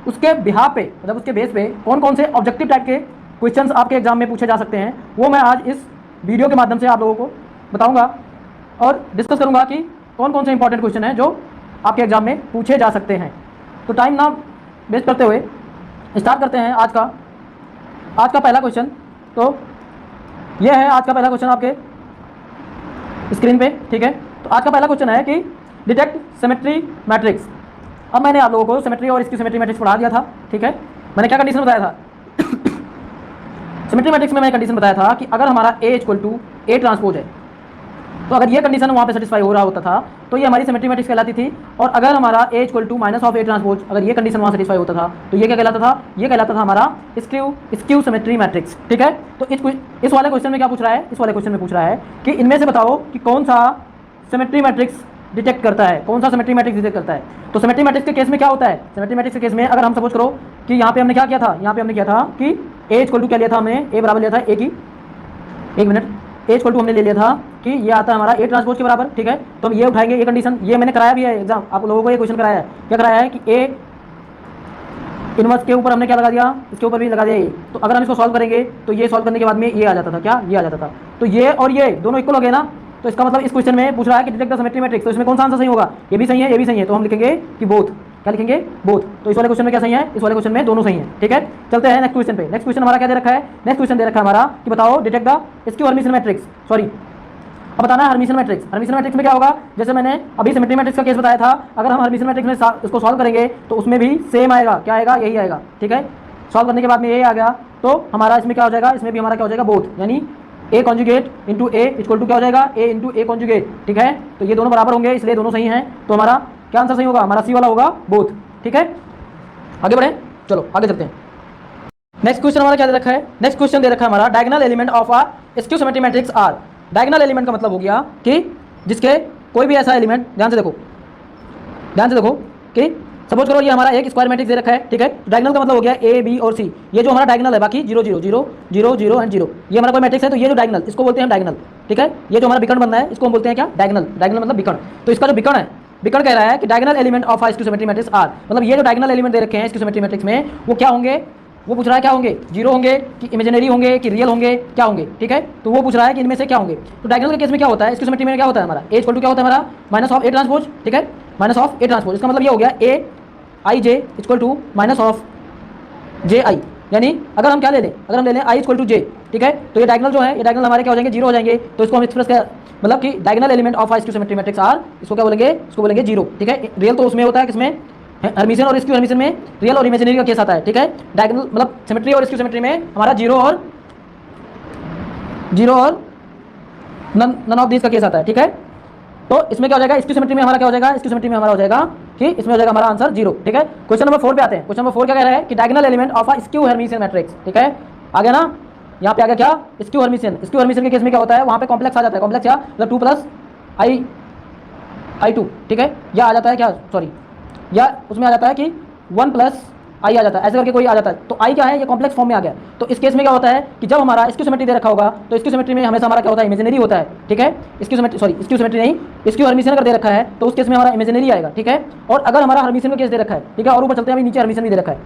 उसके बिहाफ पे, मतलब उसके बेस पे कौन कौन से ऑब्जेक्टिव टाइप के क्वेश्चंस आपके एग्जाम में पूछे जा सकते हैं, वो मैं आज इस वीडियो के माध्यम से आप लोगों को बताऊंगा और डिस्कस करूंगा कि कौन कौन से इंपॉर्टेंट क्वेश्चन हैं जो आपके एग्जाम में पूछे जा सकते हैं। तो टाइम ना वेस्ट करते हुए स्टार्ट करते हैं आज का पहला क्वेश्चन। तो यह है आज का पहला क्वेश्चन आपके स्क्रीन पे, ठीक है। तो आज का पहला क्वेश्चन है कि डिटेक्ट सिमेट्री मैट्रिक्स। अब मैंने आप लोगों को सिमेट्री और इसकी सिमेट्री मैट्रिक्स पढ़ा दिया था, ठीक है। मैंने क्या कंडीशन बताया था सिमेट्री मैट्रिक्स में मैंने कंडीशन बताया था कि अगर हमारा A equal to A transpose है, तो अगर ये कंडीशन वहाँ पे सेटिस्फाई हो रहा होता था तो ये हमारी सिमेट्री मैट्रिक्स कहलाती थी। और अगर हमारा A equal to minus of A transpose, अगर ये कंडीशन वहाँ सेटिस्फाई होता था तो ये क्या कहलाता था, ये कहलाता था हमारा स्क्यू सिमेट्री मैट्रिक्स, ठीक है। तो इस वाले क्वेश्चन में क्या पूछ रहा है, इस वाले क्वेश्चन में पूछ रहा है कि इनमें से बताओ कि कौन सा सिमेट्री मैट्रिक्स डिटेक्ट करता है, कौन सा सिमेट्री मैट्रिक्स डिटेक्ट करता है। तो सिमेट्री मैट्रिक्स के केस में क्या होता है, सिमेट्री मैट्रिक्स के केस में अगर हम सपोज करो कि यहाँ पे हमने क्या किया था, यहाँ पे हमने किया था कि A इक्वल टू क्या लिया था हमने, A बराबर लिया था A की, एक मिनट, A इक्वल टू हमने ले लिया था कि ये आता है हमारा A ट्रांसपोज के बराबर, ठीक है। तो हम ये उठाएंगे, ये कंडीशन ये मैंने कराया भी है एग्जाम, आप लोगों को ये क्वेश्चन कराया है, क्या कराया है कि A इनवर्स के ऊपर हमने क्या लगा दिया, इसके ऊपर भी लगा दिया ये। तो अगर हम इसको सॉल्व करेंगे तो ये सॉल्व करने के बाद में ये आ जाता था, क्या ये आ जाता था। तो ये और ये दोनों इक्वल हो गए ना, तो इसका मतलब इस क्वेश्चन में पूछ रहा है कि डिटेक्ट द सिमेट्री मैट्रिक्स। तो इसमें कौन सा आंसर सही होगा, ये भी सही है, ये भी सही है। तो हम लिखेंगे कि बोथ, क्या लिखेंगे, बोथ। तो इस वाले क्वेश्चन में क्या सही है, इस वाले क्वेश्चन में दोनों सही है, ठीक है। चलते हैं नेक्स्ट क्वेश्चन पे। नेक्स्ट क्वेश्चन हमारा क्या दे रखा है, नेक्स्ट क्वेश्चन दे रखा है हमारा कि बताओ detect the skew Hermitian matrix, sorry अब बताना है हर्मिशन मैट्रिक्स। हर्मिशन मैट्रिक्स में क्या होगा, जैसे मैंने अभी सिमेट्री मैट्रिक्स का केस बताया था, अगर हम हर्मिशन मैट्रिक्स में इसको सॉल्व करेंगे तो उसमें भी सेम आएगा, क्या आएगा, यही आएगा, ठीक है। सॉल्व करने के बाद में ये आ गया तो हमारा इसमें क्या हो जाएगा, इसमें भी हमारा क्या हो जाएगा, बोथ, यानी A conjugate into A equal to क्या हो जाएगा, A इंटू A कॉन्जुगेट, ठीक है। तो ये दोनों बराबर होंगे इसलिए दोनों सही हैं। तो हमारा क्या आंसर सही होगा, हमारा सी वाला होगा, बोथ, ठीक है। आगे बढ़े, चलो आगे चलते हैं। नेक्स्ट क्वेश्चन हमारा क्या दे रखा है, नेक्स्ट क्वेश्चन दे रखा है हमारा diagonal element of a skew symmetry matrix are. Diagonal element का मतलब हो गया कि जिसके कोई भी ऐसा एलिमेंट, ध्यान से देखो, ध्यान से देखो कि सपोज करो ये हमारा एक स्क्वायर मैट्रिक्स दे रखा है, ठीक है। डायगोनल का मतलब हो गया A B और C, ये जो हमारा डायगोनल है, बाकी 0 0 0 0 0 एंड 0, ये हमारा कोई मैट्रिक्स है। तो ये जो डायगोनल, इसको बोलते हैं डायगोनल, ठीक है। ये जो हमारा विकर्ण बनना है इसको हम बोलते हैं क्या, डायगोनल। डायगोनल मतलब विकर्ण। तो इसका जो विकर्ण है, विकर्ण कह रहा है कि diagonal element of skew symmetry matrix are, मतलब ये जो डायगोनल एलिमेंट दे रखे हैं स्क्यू सिमेट्री मैट्रिक्स में वो क्या होंगे, वो पूछ रहा है क्या होंगे, जीरो होंगे कि इमेजिनरी होंगे कि रियल होंगे, क्या होंगे, ठीक है। तो वो पूछ रहा है कि इनमें से क्या होंगे। तो डायगोनल के केस में क्या होता है, स्क्यू सिमेट्री में क्या होता है हमारा, A इक्वल टू क्या होता है हमारा, माइनस ऑफ A ट्रांसपोज, ठीक है, माइनस ऑफ A ट्रांसपोज। इसका मतलब ये हो गया A I J equal to minus of J I, यानी अगर हम क्या ले लें, अगर हम ले लें आई इक्वल टू जे, ठीक है। तो ये डायगोनल जो है, ये डायगोनल हमारे क्या हो जाएंगे, जीरो हो जाएंगे। तो इसको हम एक्सप्रेस कर, मतलब कि diagonal element of skew symmetry matrix are, इसको क्या बोलेंगे, इसको बोलेंगे जीरो, ठीक है। रियल तो उसमें होता है किसमें, हर्मिशन और स्क्यू हर्मिशन में रियल और इमेजिनरी का केस आता है, ठीक है। डायगोनल मतलब सिमेट्री और स्क्यू सिमेट्री में हमारा जीरो और नन ऑफ दिस का केस आता है, ठीक है। तो इसमें क्या हो जाएगा, स्क्यू सिमेट्री में हमारा क्या हो जाएगा, स्क्यू सिमेट्री में हमारा हो जाएगा कि इसमें हो जाएगा हमारा आंसर जीरो, ठीक है। क्वेश्चन नंबर 4 पे आते हैं। क्वेश्चन नंबर 4 क्या कह रहा है कि diagonal element of a skew Hermitian matrix, ठीक है। आ गया ना, यहाँ पे आ गया क्या, स्क्यू हर्मिशन। स्क्यू हर्मिशन के केस में क्या होता है, वहाँ पे कॉम्प्लेक्स आ जाता है, कॉम्प्लेक्स क्या मतलब 2 प्लस आई 2, ठीक है। या आ जाता है क्या, सॉरी, या उसमें आ जाता है कि 1 प्लस आई आ जाता है, ऐसे करके कोई आ जाता है। तो आई क्या है, ये कॉम्प्लेक्स फॉर्म में आ गया। तो इस केस में क्या होता है कि जब हमारा स्क्यू सिमेट्री दे रखा होगा तो स्क्यू सिमेट्री में हमेशा हमारा क्या होता है, इमेजिनरी होता है, ठीक है। Skew symmetry, sorry skew symmetry नहीं, स्क्यू हर्मिशन अगर दे रखा है तो उस केस में हमारा इमेजिनरी आएगा, ठीक है। और अगर हमारा हर्मिशन का केस दे रखा है, ठीक है, और ऊपर चलते हैं, अभी नीचे हर्मिशन भी दे रखा है।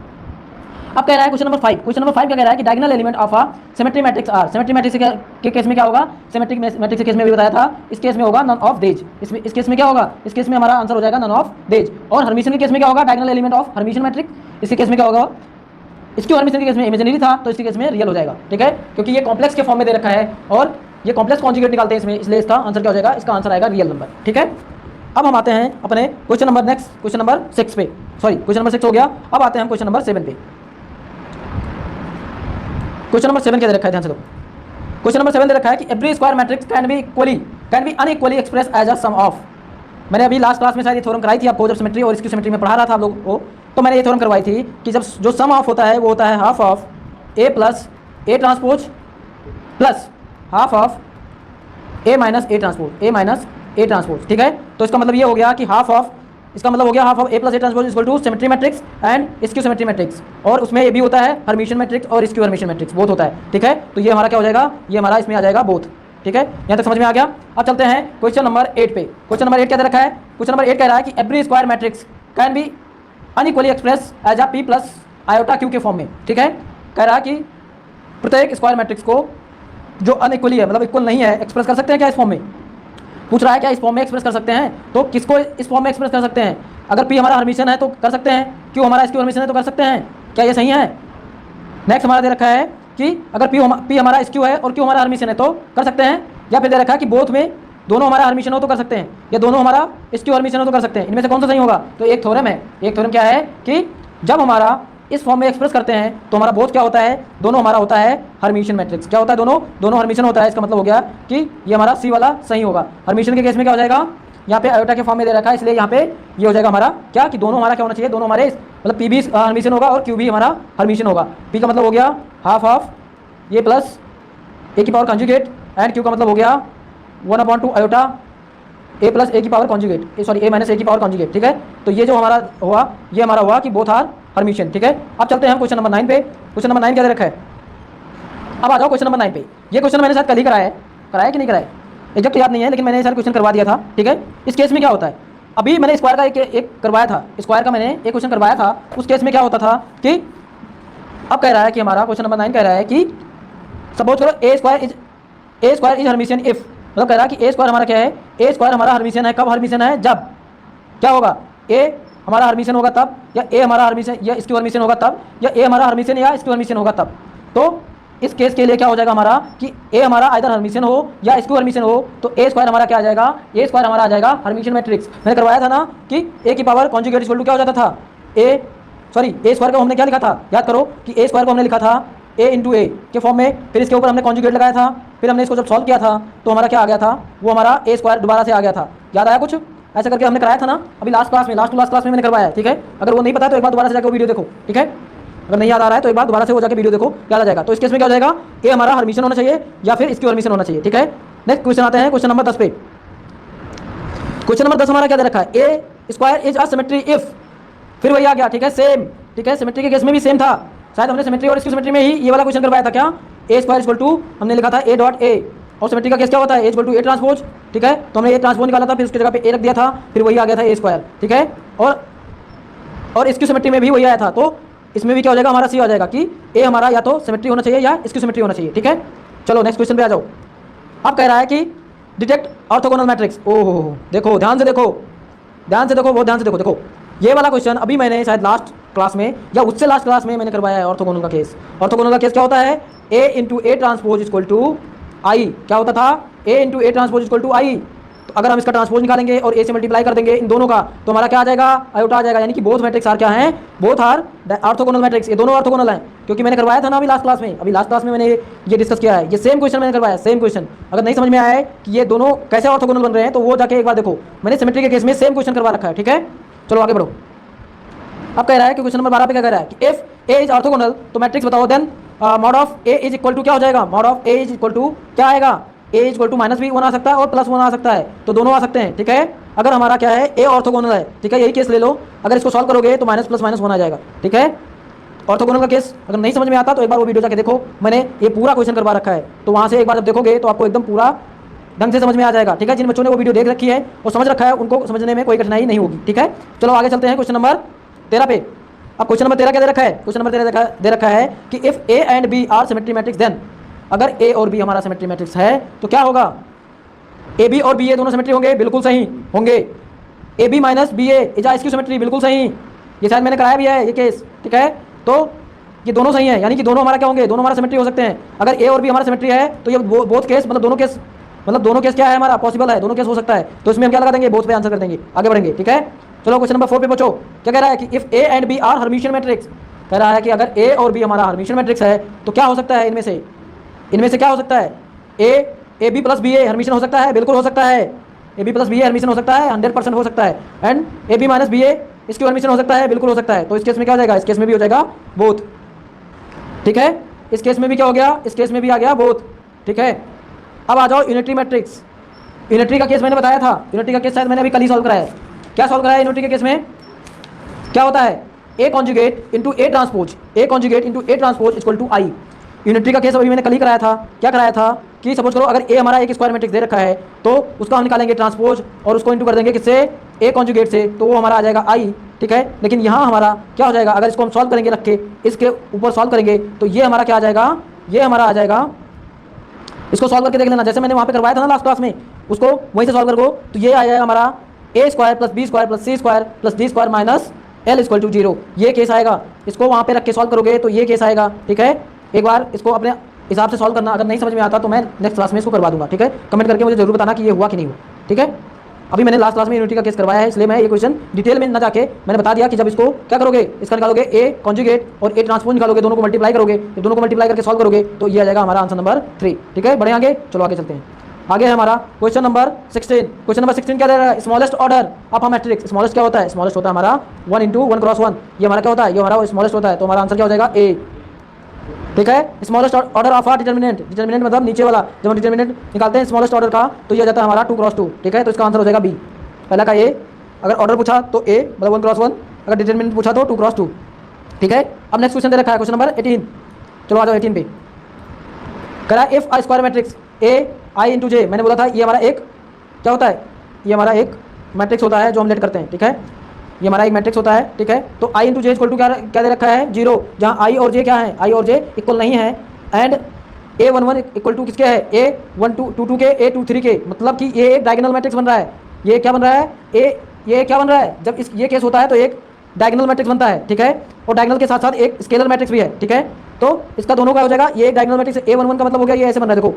अब कह रहा है क्वेश्चन नंबर 5, क्वेश्चन नंबर 5 क्या कह रहा है कि diagonal element of a symmetry matrix are. Symmetry matrix के केस में क्या होगा, सिमेट्रिक मैट्रिक्स के केस में भी बताया था, इस केस में होगा नन ऑफ देज। इस केस में क्या होगा, इस केस में हमारा आंसर हो जाएगा नन ऑफ देज। और हर्मिशन के केस में क्या होगा, diagonal element of Hermitian matrix, इसके केस में क्या होगा, स्क्यू हर्मिशन के केस में इमेजिनरी था तो इसके केस में रियल हो जाएगा, ठीक है। क्योंकि ये कॉम्प्लेक्स के फॉर्म में दे रखा है और ये कॉम्प्लेक्स कॉन्जुगेट निकालते हैं इसमें, इसलिए इसका आंसर क्या हो जाएगा, इसका आंसर आएगा रियल नंबर, ठीक है। अब हम आते हैं अपने question number next, question number 6 पे, सॉरी क्वेश्चन नंबर 6 हो गया। अब आते हैं हम क्वेश्चन नंबर 7 पे। क्वेश्चन नंबर 7 क्या दे रखा है, ध्यान से दो। क्वेश्चन नंबर 7 दे रखा है कि every square matrix can be uniquely express as a sum of. मैंने अभी लास्ट क्लास में शायद ये थ्योरम कराई थी आपको, जब सिमेट्री और स्क्यू सिमेट्री में पढ़ा रहा था आप लोगों को, तो मैंने ये थ्योरम करवाई थी कि जब जो सम ऑफ होता है वो होता है half of A plus A transpose plus half of A minus A transpose, A minus A transpose, ठीक है। तो इसका मतलब ये हो गया कि हाफ ऑफ, इसका मतलब हो गया half of A plus A transpose equal to symmetry matrix and skew symmetry matrix. और उसमें ये भी होता है हर्मिशन मैट्रिक्स और स्क्यू हर्मिशन मैट्रिक्स, बोथ होता है, ठीक है। तो ये हमारा क्या हो जाएगा, ये हमारा इसमें आ जाएगा बोथ, ठीक है। यहाँ तक समझ में आ गया। अब चलते हैं क्वेश्चन नंबर 8 पे। क्वेश्चन नंबर 8 क्या दे रखा है, क्वेश्चन नंबर 8 कह रहा है कि every square matrix can be uniquely express as a P plus iota Q के फॉर्म में। ठीक है, कह रहा है कि प्रत्येक स्क्वायर मैट्रिक्स को जो अनइक्वली है, मतलब इक्वल नहीं है, एक्सप्रेस कर सकते हैं क्या इस फॉर्म में? पूछ रहा है क्या इस फॉर्म में एक्सप्रेस कर सकते हैं? तो किसको इस फॉर्म में एक्सप्रेस कर सकते हैं? अगर पी हमारा हर्मिशन है तो कर सकते हैं, क्यू हमारा स्क्यू हर्मिशन है तो कर सकते हैं। क्या ये सही है? नेक्स्ट हमारा दे रखा है कि अगर पी हमारा स्क्यू है और क्यू हमारा हर्मिशन है तो कर सकते हैं, या फिर दे रखा है कि बोथ में दोनों हमारा हर्मिशन हो तो कर सकते हैं, या दोनों हमारा स्क्यू हर्मिशन हो तो कर सकते हैं। इनमें से कौन सा सही होगा? तो एक थ्योरम है, एक थ्योरम क्या है कि जब हमारा इस फॉर्म में एक्सप्रेस करते हैं तो हमारा बोथ क्या होता है? दोनों हमारा होता है हर्मिशन मैट्रिक्स। क्या होता है? दोनों हर्मिशन होता है। इसका मतलब हो गया कि ये हमारा सी वाला सही होगा। हर्मिशन के केस में क्या हो जाएगा? यहाँ पे आयोटा के फॉर्म में दे रखा है, इसलिए यहाँ पे ये हो जाएगा हमारा क्या कि दोनों हमारा क्या होना चाहिए? दोनों हमारे मतलब पी भी हर्मिशन होगा और क्यू भी हमारा हर्मिशन होगा। पी का मतलब हो गया हाफ ऑफ ये प्लस ए की पावर कॉन्जुगेट, एंड क्यू का मतलब हो गया 1/2 आयोटा ए प्लस ए की पावर कॉन्जुगेट, सॉरी ए माइनस ए की पावर कॉन्जुगेट। ठीक है, तो ये जो हमारा हुआ, ये हमारा हुआ कि बोथ आर हर्मिशन। ठीक है, अब चलते हैं हम क्वेश्चन नंबर 9 पे। क्वेश्चन नंबर 9 क्या दे रखा है? अब आ जाओ क्वेश्चन नंबर 9 पे। ये क्वेश्चन मैंने शायद कल ही कराया कि नहीं कराया, एग्जैक्ट याद नहीं है, लेकिन मैंने ये सारे क्वेश्चन करवा दिया था। ठीक है, इस केस में क्या होता है? अभी मैंने स्क्वायर का एक करवाया था, स्क्वायर का मैंने एक क्वेश्चन करवाया था। उस केस में क्या होता था कि अब कह रहा है कि हमारा क्वेश्चन नंबर 9 कह रहा है कि सपोज करो ए स्क्वायर इज हर्मिशन इफ, मतलब कह रहा है कि ए स्क्वायर हमारा क्या है? ए स्क्वायर हमारा हर्मिशन है। कब हर्मिशन है? जब क्या होगा? ए हमारा हर्मिशन होगा तब, या ए हमारा हर्मिशन या इसकी हर्मिशन होगा तब, या ए हमारा हर्मिशन या इसकी हर्मिशन होगा तब। तो इस केस के लिए क्या हो जाएगा हमारा कि ए हमारा आइदर हर्मिशन हो या इसकी हर्मिशन हो, तो ए स्क्वायर हमारा क्या आ जाएगा? ए स्क्वायर हमारा आ जाएगा हर्मिशन मैट्रिक्स। मैंने करवाया था ना कि ए की पावर कॉन्जुगेट इक्वल टू क्या हो जाता था? ए स्क्वायर को हमने क्या लिखा था? याद करो कि ए स्क्वायर को हमने लिखा था ए इंटू ए के फॉर्म में, फिर इसके ऊपर हमने कॉन्जुगेट लगाया था, फिर हमने इसको जब सॉल्व किया था तो हमारा क्या आ गया था? वो हमारा ए स्क्वायर दोबारा से आ गया था। याद आया कुछ? ऐसा करके हमने कराया था ना अभी लास्ट क्लास में मैंने करवाया है। ठीक है, अगर वो नहीं पता तो एक बार दोबारा से जाकर वो वीडियो देखो। ठीक है, अगर नहीं याद आ रहा है तो एक बार दोबारा से वो जाकर वीडियो देखो, याद आ जाएगा। तो इस केस में क्या हो जाएगा? ए हमारा हर्मिशन होना चाहिए या फिर इसकी हर्मिशन होना चाहिए। ठीक है, नेक्स्ट क्वेश्चन आते हैं क्वेश्चन नंबर 10 पे। क्वेश्चन नंबर 10 हमारा क्या दे रखा है? A square is a symmetry if, फिर वही आ गया। ठीक है, सेम। ठीक है, सिमेट्री के केस में भी सेम था। शायद हमने सिमेट्री और इसकी सिमेट्री में ही ये वाला क्वेश्चन करवाया था। क्या? ए स्क्वायर इक्वल टू हमने लिखा था ए डॉट ए, और सिमेट्री का केस क्या होता है? ए इक्वल टू ए ट्रांसपोज। ठीक है, तो हमने ए ट्रांसपोज निकाला था, फिर उसकी जगह पे ए रख दिया था, फिर वही आ गया था ए स्क्वायर। ठीक है, और इसकी सिमेट्री में भी वही आया था। तो इसमें भी क्या हो जाएगा? हमारा सी आ जाएगा कि ए हमारा या तो सिमेट्री होना चाहिए या इसकी सिमेट्री होना चाहिए। ठीक है, चलो नेक्स्ट क्वेश्चन पे आ जाओ। अब कह रहा है कि डिटेक्ट ऑर्थोगोनल मैट्रिक्स। ओहो, देखो ध्यान से देखो, बहुत ध्यान से देखो। ये वाला क्वेश्चन अभी मैंने शायद लास्ट क्लास में या उससे लास्ट क्लास में मैंने करवाया है ऑर्थोगोनल का केस। ऑर्थोगोनल का केस क्या होता है? A into A transpose equal to I. क्या होता था? A into A transpose equal to I. तो अगर हम इसका ट्रांसपोज निकालेंगे और ए से मल्टीप्लाई कर देंगे इन दोनों का, तो हमारा क्या आ जाएगा? आयोटा आ जाएगा। यानी कि बोथ मैट्रिक्स आर क्या हैं? Both are orthogonal matrix. ये दोनों ऑर्थोगोनल हैं, क्योंकि मैंने करवाया था ना अभी लास्ट क्लास में मैंने ये डिस्कस किया है। ये सेम क्वेश्चन मैंने करवाया, सेम क्वेश्चन। अगर नहीं समझ में आया है कि ये दोनों कैसे ऑर्थोगोनल बन रहे हैं तो वो जाके एक बार देखो, मैंने सिमेट्री के केस में सेम क्वेश्चन करवा रखा है। ठीक है, चलो आगे बढ़ो। अब कह रहा है कि क्वेश्चन नंबर 12 पे क्या कह रहा है कि इफ ए इज ऑर्थोगोनल, तो मैट्रिक्स बताओ। Then mod of A is equal to क्या हो जाएगा? Mod of A is equal to क्या आएगा? A is equal to minus भी 1 आ सकता है और प्लस 1 आ सकता है, तो दोनों आ सकते हैं। ठीक है, अगर हमारा क्या है? ए ऑर्थोगोनल है। ठीक है, यही केस ले लो। अगर इसको सॉल्व करोगे तो माइनस प्लस माइनस 1 आ जाएगा। ठीक है, ऑर्थोगोनल का केस अगर नहीं समझ में आता तो एक बार वो वीडियो जाके देखो, मैंने ये पूरा क्वेश्चन करवा रखा है। तो वहाँ से एक बार जब देखोगे तो आपको एकदम पूरा ढंग से समझ में आ जाएगा। ठीक है, जिन बच्चों ने वो वीडियो देख रखी है और समझ रखा है उनको समझने में कोई कठिनाई नहीं होगी। ठीक है, चलो आगे चलते हैं क्वेश्चन नंबर 13 पे। अब क्वेश्चन नंबर 13 क्या दे रखा है? क्वेश्चन नंबर 13 दे रखा है कि if A and B are symmetry matrix, then अगर ए और बी हमारा सिमेट्री मैट्रिक्स है तो क्या होगा? ए बी और बी ए दोनों सिमेट्री होंगे, बिल्कुल सही होंगे। A B minus B A is इसकी सिमेट्री, बिल्कुल सही। ये शायद मैंने कराया भी है ये केस। ठीक है, तो ये दोनों सही है, यानी कि दोनों हमारा क्या होंगे? दोनों हमारा सिमेट्री हो सकते हैं। अगर ए और बी हमारा सिमेट्री है तो ये बोथ केस मतलब दोनों केस क्या है? हमारा पॉसिबल है, दोनों केस हो सकता है। तो इसमें हम क्या लगा देंगे? बोथ पे आंसर कर देंगे, आगे बढ़ेंगे। ठीक है, चलो क्वेश्चन नंबर 4 पे बचो। क्या कह रहा है कि if A and B are Hermitian matrix, कह रहा है कि अगर ए और बी हमारा हर्मिशियन मैट्रिक्स है तो क्या हो सकता है? इनमें से क्या हो सकता है? A B plus B A hermitian हो सकता है, बिल्कुल हो सकता है। A B plus B A hermitian हो सकता है, 100% हो सकता है। And A B minus B A इसकी हर्मिशियन हो सकता है, बिल्कुल हो सकता है। तो इस केस में क्या हो जाएगा? इस केस में भी हो जाएगा बोथ। ठीक है, इस केस में भी क्या हो गया? इस केस में भी आ गया बोथ। ठीक है, अब आ जाओ यूनिटरी मैट्रिक्स। यूनिटरी का केस मैंने बताया था, यूनिटरी का केस शायद मैंने अभी कल ही सॉल्व कराया है। क्या सॉल्व कराया यूनिटरी के केस में? क्या होता है? A conjugate into A transpose equal to I. Unitary का केस अभी मैंने कल ही कराया था। क्या कराया था कि सपोज करो अगर ए हमारा एक स्क्वायर मैट्रिक्स दे रखा है तो उसका हम निकालेंगे ट्रांसपोज और उसको इंटू कर देंगे किससे? ए कॉन्जुगेट से, तो वो हमारा आ जाएगा आई। ठीक है। लेकिन यहाँ हमारा क्या हो जाएगा, अगर इसको हम सॉल्व करेंगे रख के इसके ऊपर सॉल्व करेंगे तो ये हमारा क्या आ जाएगा, ये हमारा आ जाएगा, इसको सॉल्व करके देख लेना जैसे मैंने वहाँ पे करवाया था ना लास्ट क्लास में, उसको वहीं से सॉल्व करो तो ये आ जाएगा हमारा A square plus B square plus C square plus D square minus L equal to 0। ये केस आएगा, इसको वहाँ पे रख के सॉल्व करोगे तो ये केस आएगा, ठीक है। एक बार इसको अपने हिसाब से सॉल्व करना, अगर नहीं समझ में आता तो मैं नेक्स्ट क्लास में इसको करवा दूंगा, ठीक है। कमेंट करके मुझे जरूर बताना कि ये हुआ कि नहीं हुआ, ठीक है। अभी मैंने लास्ट क्लास में यूनिटी का केस करवाया है, इसलिए मैं ये क्वेश्चन डिटेल में न जाके मैंने बता दिया कि जब इसको क्या करोगे, इसका निकालोगे ए कॉन्जुगेट और ए ट्रांसपोज निकालोगे, दोनों को मल्टीप्लाई करोगे, तो दोनों को मल्टीप्लाई करके सॉल्व करोगे तो ये आ जाएगा हमारा आंसर नंबर 3, ठीक है। बढ़े आगे, चलो आगे चलते हैं। आगे है हमारा क्वेश्चन नंबर 16। क्वेश्चन नंबर 16 क्या दे रहा है, smallest order of a matrix. Smallest क्या होता है, स्मॉलेस्ट होता है हमारा 1 × 1 × 1। ये हमारा क्या होता है, ये हमारा स्मॉलेस्ट होता है, तो हमारा आंसर क्या हो जाएगा ए, ठीक है। Smallest order of a determinant, determinant मतलब नीचे वाला, जब हम डिटर्मिनेंट निकालते हैं स्मॉलेस्ट ऑर्डर का तो ये आ जाता है हमारा 2 × 2, ठीक है। तो इसका आंसर हो जाएगा बी। पहला का ए, अगर ऑर्डर पूछा तो ए मतलब 1 × 1, अगर डिटर्मिनेंट पूछा तो 2 × 2, ठीक है। अब नेक्स्ट क्वेश्चन दे रखा है क्वेश्चन नंबर 18। चलो आ जाओ 18 पे। कह रहा है if a square matrix A I × J. मैंने बोला था ये हमारा एक क्या होता है, ये हमारा एक मैट्रिक्स होता है जो हम लेट करते हैं, ठीक है। ये हमारा एक मैट्रिक्स होता है, ठीक है। तो आई × जे इक्वल टू क्या दे रखा है 0, जहाँ आई और जे क्या है, आई और जे इक्वल नहीं है। एंड A11 इक्वल टू किसके है, A12 के, A23 के, मतलब कि ये एक डायगोनल मैट्रिक्स बन रहा है। ये क्या बन रहा है, ये क्या बन रहा है, जब ये केस होता है तो एक डायगोनल मैट्रिक्स बनता है, ठीक है। और डायगोनल के साथ साथ एक स्केलर मैट्रिक्स भी है, ठीक है। तो इसका दोनों का हो जाएगा, ये एक डायगोनल मैट्रिक्स A11 का मतलब हो गया, ये ऐसे बन रहा है, देखो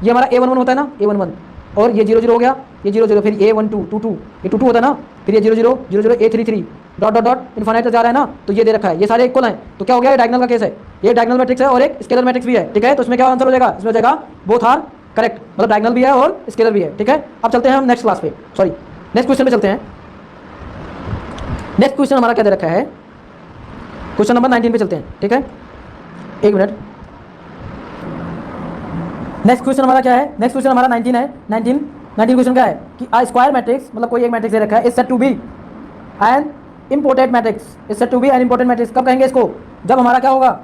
ये हमारा A11 होता है ना, A11 और ये 0 0 हो गया, ये 0 0, फिर A12 2 2, ये 2 2 होता है ना, फिर ये 0 0 0 0 A33 dot dot dot infinite जा रहा है ना, तो ये दे रखा है, ये सारे इक्वल हैं। तो क्या हो गया, ये डायगोनल का केस है, ये डायगोनल मैट्रिक्स है और एक स्केलर मैट्रिक्स भी है, ठीक है। तो इसमें क्या आंसर हो जाएगा, इसमें हो जाएगा बोथ आर करेक्ट, मतलब डायगोनल भी है और स्केलर भी है, ठीक है। अब चलते हैं हम नेक्स्ट क्लास पे, सॉरी नेक्स्ट क्वेश्चन पे चलते हैं। नेक्स्ट क्वेश्चन हमारा क्या दे रखा है, क्वेश्चन नंबर 19 पे चलते हैं, ठीक है। एक मिनट, नेक्स्ट क्वेश्चन हमारा क्या है, नेक्स्ट क्वेश्चन हमारा 19 है। 19 क्वेश्चन क्या है कि आ स्क्वायर मैट्रिक्स, मतलब कोई एक मैट्रिक्स दे रखा है, is said to be an important matrix, is said to be an important matrix. कब कहेंगे इसको, जब हमारा क्या होगा,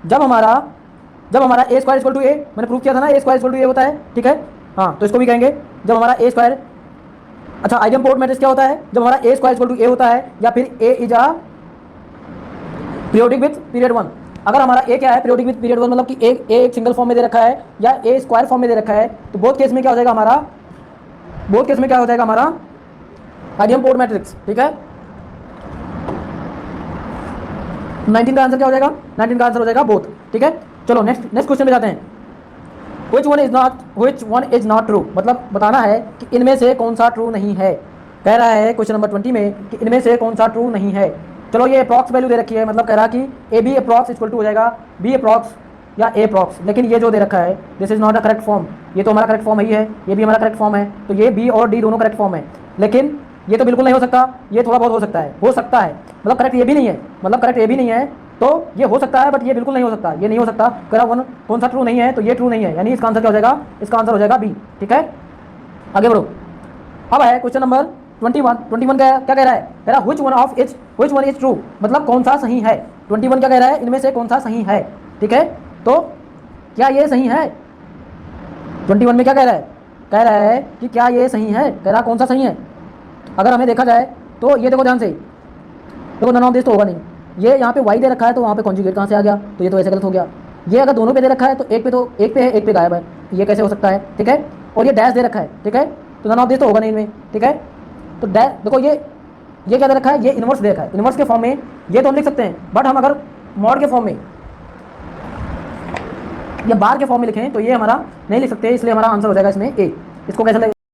जब हमारा A square equal to A, मैंने प्रूव किया था ना A square equal to A होता है, ठीक है। हाँ, तो इसको भी कहेंगे जब हमारा ए स्क्वायर, अच्छा आइडेम्पोर्ट मैट्रिक्स क्या होता है, जब हमारा A square equal to A होता है, या फिर A is a periodic with period 1। अगर हमारा ए क्या है, पीरियोडिक विथ पीरियड 1, मतलब कि ए एक सिंगल फॉर्म में दे रखा है या ए स्क्वायर फॉर्म में दे रखा है, तो बोथ केस में क्या हो जाएगा हमारा, बोथ केस में क्या हो जाएगा हमारा आइडेम्पोर्ट मैट्रिक्स, ठीक है। 19 का आंसर क्या हो जाएगा, 19 का आंसर हो जाएगा बोथ, ठीक है। चलो नेक्स्ट क्वेश्चन पे जाते हैं। which one is not true, मतलब बताना है कि इनमें से कौन सा ट्रू नहीं है। कह रहा है क्वेश्चन नंबर 20 में कि इनमें से कौन सा ट्रू नहीं है। चलो ये अप्रॉक्स वैल्यू दे रखी है, मतलब कह रहा कि A B approx equal to हो जाएगा बी अप्रॉक्स या ए अप्रॉक्स, लेकिन ये जो दे रखा है this is not a correct form. ये तो हमारा करेक्ट फॉर्म ही है, ये भी हमारा करेक्ट फॉर्म है, तो ये बी और डी दोनों करेक्ट फॉर्म है, लेकिन ये तो बिल्कुल नहीं हो सकता, ये थोड़ा बहुत हो सकता है, मतलब करेक्ट ये भी नहीं है, मतलब करेक्ट ये भी नहीं है, तो ये हो सकता है बट ये बिल्कुल नहीं हो सकता, ये नहीं हो सकता। कह रहा कौन सा ट्रू नहीं है, तो ये ट्रू नहीं है, यानी इसका आंसर क्या हो जाएगा, इसका आंसर हो जाएगा बी, ठीक है। आगे बढ़ो। अब है क्वेश्चन नंबर 21 क्या कह रहा है, कह रहा which one is true, मतलब कौन सा सही है। 21 क्या कह रहा है, इनमें से कौन सा सही है, ठीक है। तो क्या ये सही है, 21 में क्या कह रहा है कि क्या ये सही है, कह रहा कौन सा सही है। अगर हमें देखा जाए तो ये देखो ध्यान से, देखो नन ऑफ दिस तो होगा नहीं, ये यहाँ पे y दे रखा है तो वहाँ पे कॉन्जुगेट कहाँ से आ गया, तो ये तो ऐसे गलत हो गया। ये अगर दोनों पे दे रखा है तो एक पे है एक पे गायब है, ये कैसे हो सकता है, ठीक है। और ये डैश दे रखा है, ठीक है, तो नन ऑफ दिस तो होगा नहीं इनमें, ठीक है। तो डैश देखो ये क्या दे रखा है, ये इन्वर्स दे रखा है, इन्वर्स के फॉर्म में ये तो हम लिख सकते हैं, बट हम अगर मॉड के फॉर्म में या बार के फॉर्म में लिखें तो ये हमारा नहीं लिख सकते, इसलिए हमारा आंसर हो जाएगा इसमें ए। इसको कैसे